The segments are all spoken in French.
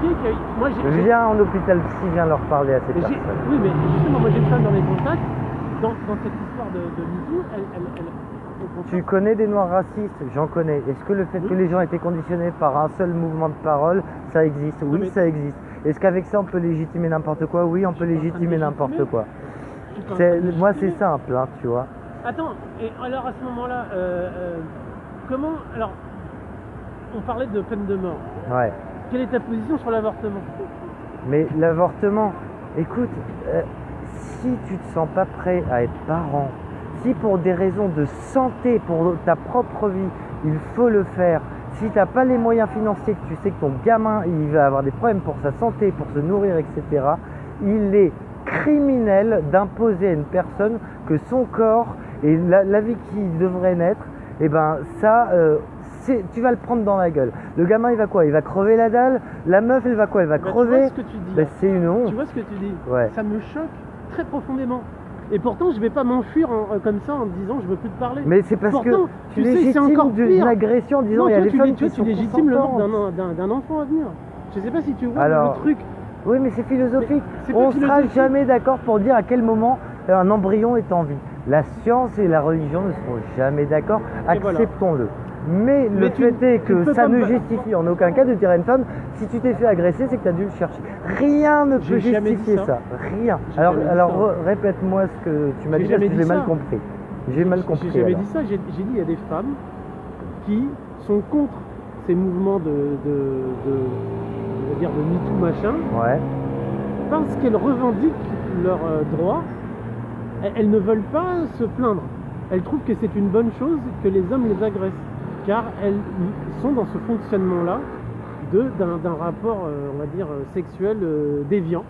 expliqué que moi j'ai... Viens en hôpital psy, viens leur parler à ces personnes. Oui, mais justement, moi j'ai une femme dans mes contacts, dans cette histoire de MeToo, Tu connais des noirs racistes? J'en connais. Est-ce que le fait que les gens étaient conditionnés par un seul mouvement de parole, ça existe? Oui, mais... ça existe. Est-ce qu'avec ça on peut légitimer n'importe quoi? Oui, on peut légitimer n'importe quoi. Moi c'est simple, hein, tu vois. Attends, et alors à ce moment-là, comment... Alors, on parlait de peine de mort. Ouais. Quelle est ta position sur l'avortement? Mais l'avortement, écoute, si tu te sens pas prêt à être parent, si pour des raisons de santé, pour ta propre vie, il faut le faire, si tu n'as pas les moyens financiers, que tu sais que ton gamin il va avoir des problèmes pour sa santé, pour se nourrir, etc., il est criminel d'imposer à une personne que son corps et la vie qui devrait naître, et ben ça, tu vas le prendre dans la gueule. Le gamin il va quoi? Il va crever la dalle. La meuf elle va quoi? Elle va crever. Tu vois ce que tu dis, c'est une honte. Tu vois ce que tu dis? Ouais. Ça me choque très profondément. Et pourtant je vais pas m'enfuir comme ça en me disant je veux plus te parler. Mais c'est parce pourtant, que tu légitimes une agression en disant non, il y a des femmes tu légitimes le mort d'un enfant à venir. Je sais pas si tu vois le truc. Oui, mais c'est philosophique. On ne sera jamais d'accord pour dire à quel moment un embryon est en vie. La science et la religion ne seront jamais d'accord. Acceptons-le. Mais le fait est que ça ne justifie en aucun cas de dire à une femme si tu t'es fait agresser, c'est que tu as dû le chercher. Rien ne peut justifier ça. Rien. Alors répète-moi ce que tu m'as dit parce que j'ai mal compris. J'ai mal compris. J'ai jamais dit ça. J'ai dit il y a des femmes qui sont contre ces mouvements de MeToo machin. Ouais. Parce qu'elles revendiquent leurs droits. Elles ne veulent pas se plaindre. Elles trouvent que c'est une bonne chose que les hommes les agressent. Car elles sont dans ce fonctionnement-là d'un rapport, on va dire, sexuel déviant.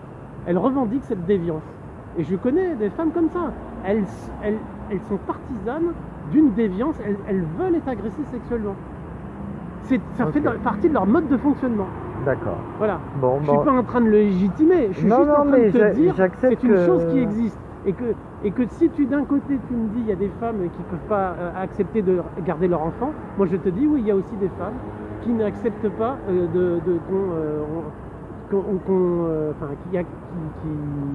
Elles revendiquent cette déviance. Et je connais des femmes comme ça. Elles sont partisanes d'une déviance, elles veulent être agressées sexuellement. Ça fait partie de leur mode de fonctionnement. D'accord. Voilà. Je suis pas en train de le légitimer, je suis juste en train de te dire que c'est une chose qui existe. Et que si d'un côté tu me dis il y a des femmes qui ne peuvent pas accepter de garder leur enfant, moi je te dis oui, il y a aussi des femmes qui n'acceptent pas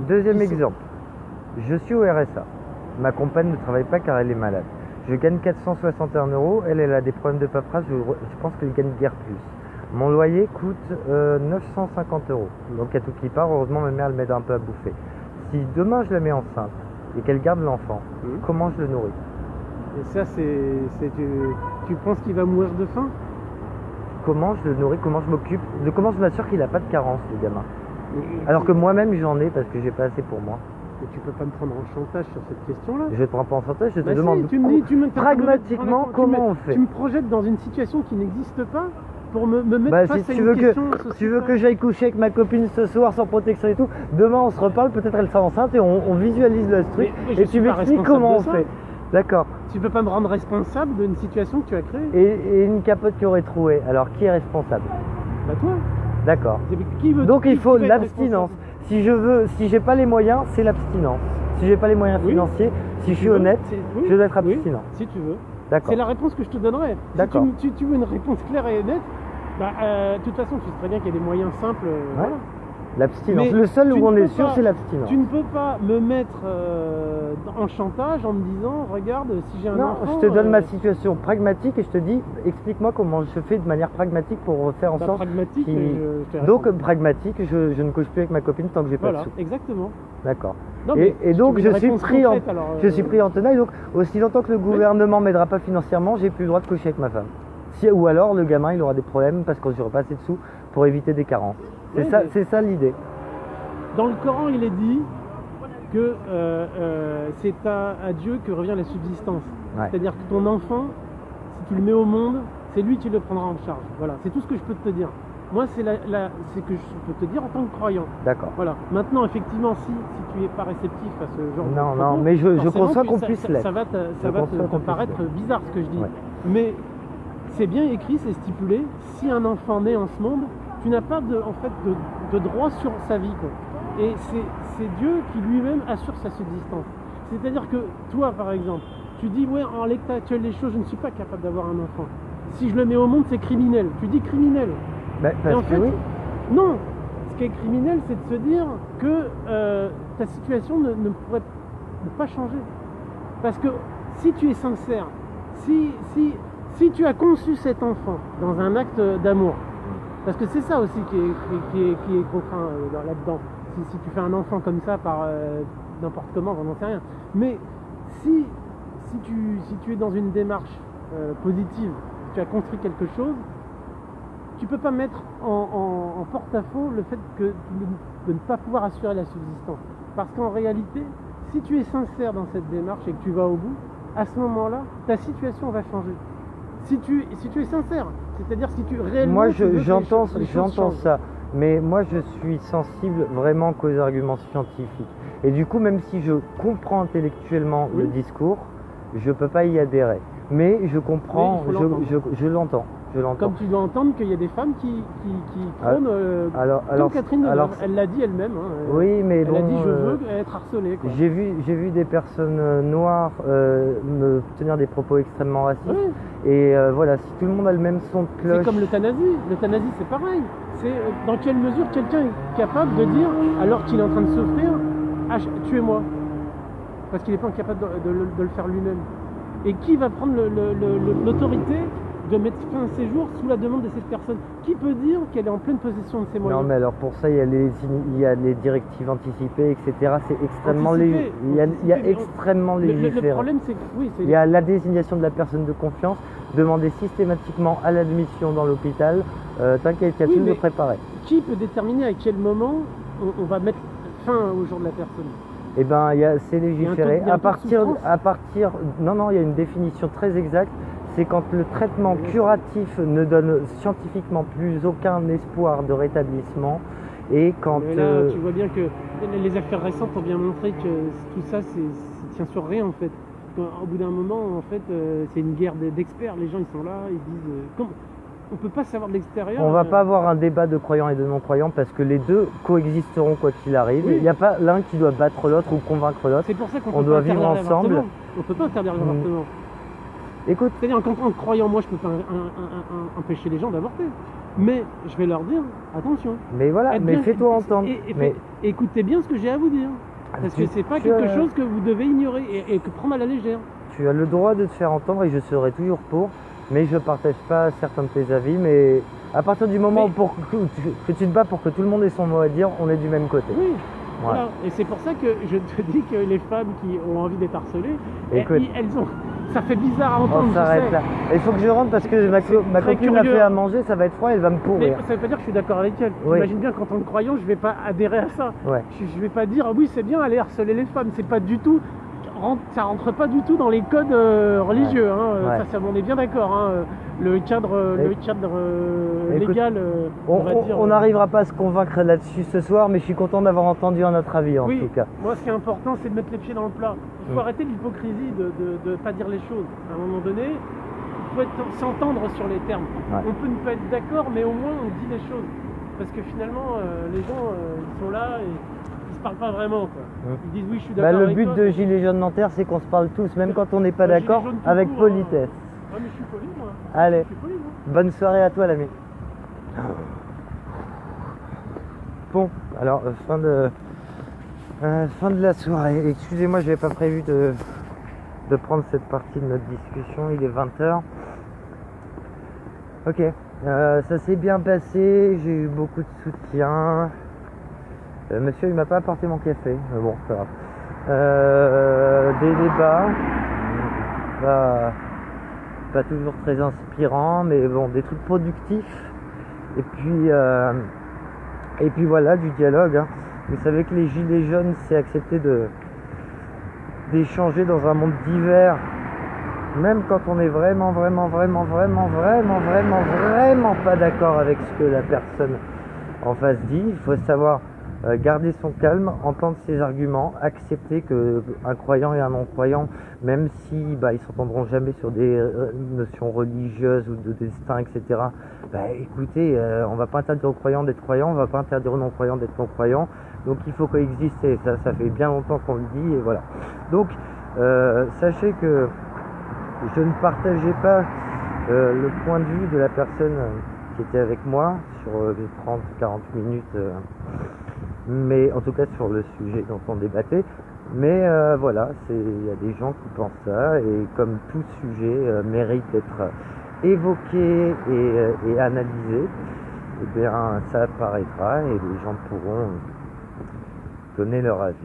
Deuxième exemple, je suis au RSA. Ma compagne ne travaille pas car elle est malade. Je gagne 461 €, elle a des problèmes de paperasse, je pense qu'elle gagne guère plus. Mon loyer coûte 950 €. Donc à tout qui part, heureusement ma mère elle m'aide un peu à bouffer. Si demain je la mets enceinte et qu'elle garde l'enfant, comment je le nourris? Et ça tu penses qu'il va mourir de faim? Comment je le nourris? Comment je m'occupe? Comment je m'assure qu'il n'a pas de carence, le gamin? Alors que moi-même j'en ai parce que j'ai pas assez pour moi. Mais tu peux pas me prendre en chantage sur cette question-là. Je te prends pas en chantage, je te demande pragmatiquement comment on fait. Tu me projettes dans une situation qui n'existe pas pour me mettre face à une question. Si tu veux que j'aille coucher avec ma copine ce soir sans protection et tout, demain on se reparle, peut-être elle sera enceinte et on visualise le truc et tu m'expliques comment on fait. D'accord. Tu peux pas me rendre responsable d'une situation que tu as créée. Et une capote qui aurait troué, alors qui est responsable? Bah toi. D'accord. Donc il faut l'abstinence. Si j'ai pas les moyens, c'est l'abstinence. Si j'ai pas les moyens financiers, si je suis honnête, je dois être abstinent. Si tu veux. D'accord. C'est la réponse que je te donnerai. D'accord. Si tu veux une réponse claire et nette, de toute façon, tu sais très bien qu'il y a des moyens simples. Voilà. L'abstinence. Le seul où on est sûr, c'est l'abstinence. Tu ne peux pas me mettre en chantage en me disant, regarde, si j'ai un enfant... Non, je te donne ma situation pragmatique et je te dis, explique-moi comment je fais de manière pragmatique pour faire en sorte... Pragmatique, donc pragmatique, je ne couche plus avec ma copine tant que j'ai pas de sous. Voilà, exactement. D'accord. Et donc je suis pris en tenaille, donc aussi longtemps que le gouvernement m'aidera pas financièrement, j'ai plus le droit de coucher avec ma femme. Ou alors le gamin il aura des problèmes parce que j'aurai pas assez de sous pour éviter des carences. C'est ça l'idée. Dans le Coran, il est dit que c'est à Dieu que revient la subsistance. Ouais. C'est-à-dire que ton enfant, si tu le mets au monde, c'est lui qui le prendra en charge. Voilà, c'est tout ce que je peux te dire. Moi, c'est ce que je peux te dire en tant que croyant. D'accord. Voilà. Maintenant, effectivement, si tu n'es pas réceptif à ce genre de propos, non, mais je conçois qu'on puisse l'être. Ça va te paraître bizarre ce que je dis. Ouais. Mais c'est bien écrit, c'est stipulé. Si un enfant naît en ce monde, tu n'as pas de droit sur sa vie, quoi. Et c'est Dieu qui lui-même assure sa subsistance. C'est-à-dire que toi, par exemple, tu dis ouais, en l'état actuel des choses, je ne suis pas capable d'avoir un enfant. Si je le mets au monde, c'est criminel. Tu dis criminel. Parce que oui. Non, ce qui est criminel, c'est de se dire que ta situation ne pourrait pas changer. Parce que si tu es sincère, si tu as conçu cet enfant dans un acte d'amour, parce que c'est ça aussi qui est contraint là-dedans. Si tu fais un enfant comme ça par n'importe comment, j'en sais rien. Mais si tu es dans une démarche positive, tu as construit quelque chose, tu peux pas mettre en porte-à-faux le fait de ne pas pouvoir assurer la subsistance. Parce qu'en réalité, si tu es sincère dans cette démarche et que tu vas au bout, à ce moment-là, ta situation va changer. Si tu es sincère, c'est-à-dire si tu réellement... Moi, tu veux que j'entends les choses changent. ça, mais moi, je suis sensible vraiment qu'aux arguments scientifiques. Et du coup, même si je comprends intellectuellement Oui. le discours, je peux pas y adhérer. Mais je comprends, Oui, il faut l'entendre. je l'entends. Comme tu dois entendre qu'il y a des femmes qui prônent... comme Catherine Deneuve, elle l'a dit elle-même. Oui, mais elle bon, a dit je veux être harcelée. Quoi. j'ai vu des personnes noires me tenir des propos extrêmement racistes. Oui. Et voilà, si tout le monde a le même son de cloche... C'est comme l'euthanasie. L'euthanasie, c'est pareil. C'est dans quelle mesure quelqu'un est capable de dire, alors qu'il est en train de souffrir, tuez-moi. Parce qu'il n'est pas capable de le faire lui-même. Et qui va prendre l'autorité de mettre fin à ses jours sous la demande de cette personne? Qui peut dire qu'elle est en pleine possession de ses moyens? Non, mais alors pour ça, il y a les directives anticipées, etc. C'est extrêmement il y a extrêmement légiféré. Le problème, c'est que oui, il y a la désignation de la personne de confiance, demander systématiquement à l'admission dans l'hôpital, t'inquiète, il y a tout de préparé. Qui peut déterminer à quel moment on va mettre fin au jour de la personne? Eh ben, c'est légiféré. Non, il y a une définition très exacte. C'est quand le traitement curatif ne donne scientifiquement plus aucun espoir de rétablissement. Et quand. Mais là, tu vois bien que les affaires récentes ont bien montré que tout ça, tient sur rien en fait. Au bout d'un moment, en fait, c'est une guerre d'experts. Les gens, ils sont là, ils disent comment on peut pas savoir de l'extérieur. On va pas avoir un débat de croyants et de non-croyants parce que les deux coexisteront quoi qu'il arrive. Oui. Il n'y a pas l'un qui doit battre l'autre ou convaincre l'autre. C'est pour ça qu'on doit vivre ensemble. On peut pas interdire l'avortement. Écoute, c'est-à-dire en croyant, moi je peux pas empêcher les gens d'avorter. Mais je vais leur dire, attention. Mais voilà, fais-toi entendre. Écoutez bien ce que j'ai à vous dire. Parce que c'est pas quelque chose que vous devez ignorer et que prendre à la légère. Tu as le droit de te faire entendre et je serai toujours pour. Mais je partage pas certains de tes avis, mais à partir du moment que tu te bats pour que tout le monde ait son mot à dire, on est du même côté. Oui, voilà. Et c'est pour ça que je te dis que les femmes qui ont envie d'être harcelées, ça fait bizarre à entendre. On s'arrête là. Il faut que je rentre parce que ma copine m'a fait à manger, ça va être froid, elle va me pourrir. Mais ça veut pas dire que je suis d'accord avec elle. Oui. J'imagine bien qu'en tant que croyant, je vais pas adhérer à ça. Ouais. Je vais pas dire oui c'est bien aller harceler les femmes, c'est pas du tout. Ça rentre pas du tout dans les codes religieux, ça on est bien d'accord. Le cadre légal. On n'arrivera pas à se convaincre là-dessus ce soir, mais je suis content d'avoir entendu un autre avis en tout cas. Moi, ce qui est important, c'est de mettre les pieds dans le plat. Il faut arrêter l'hypocrisie de ne pas dire les choses. À un moment donné, il faut s'entendre sur les termes. Ouais. On peut ne pas être d'accord, mais au moins on dit les choses. Parce que finalement, les gens, ils sont là et ils se parlent pas vraiment. Quoi. Ils disent oui, je suis d'accord. Le but de Gilets jaunes Nanterre, c'est qu'on se parle tous, même quand on n'est pas d'accord, avec politesse. Ah, mais je suis poli, moi. Allez, bonne soirée à toi, l'ami. Bon, alors, fin de la soirée. Excusez-moi, je n'avais pas prévu de prendre cette partie de notre discussion. Il est 20h. Ok, ça s'est bien passé. J'ai eu beaucoup de soutien. Monsieur, il m'a pas apporté mon café. Mais bon, c'est pas grave. Des débats. Pas toujours très inspirants, mais bon, des trucs productifs. Et puis voilà, du dialogue. Vous savez que les gilets jaunes, c'est accepter d'échanger dans un monde divers, même quand on est vraiment pas d'accord avec ce que la personne en face dit. Il faut savoir garder son calme, entendre ses arguments, accepter qu'un croyant et un non-croyant, même si ils s'entendront jamais sur des notions religieuses ou de destin, etc. Écoutez, on va pas interdire aux croyants d'être croyants, on va pas interdire aux non-croyants d'être non-croyants, donc il faut coexister. Ça fait bien longtemps qu'on le dit, et voilà. Donc, sachez que je ne partageais pas le point de vue de la personne qui était avec moi sur les 30-40 minutes, mais en tout cas sur le sujet dont on débattait. Mais voilà, il y a des gens qui pensent ça, et comme tout sujet mérite d'être évoqué et analysé, eh bien ça apparaîtra et les gens pourront donner leur avis,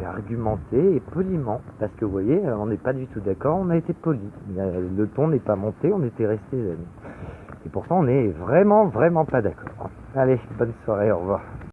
et argumenter et poliment, parce que vous voyez, on n'est pas du tout d'accord, on a été poli, le ton n'est pas monté, on était restés amis. Et pourtant on n'est vraiment pas d'accord. Allez, bonne soirée, au revoir.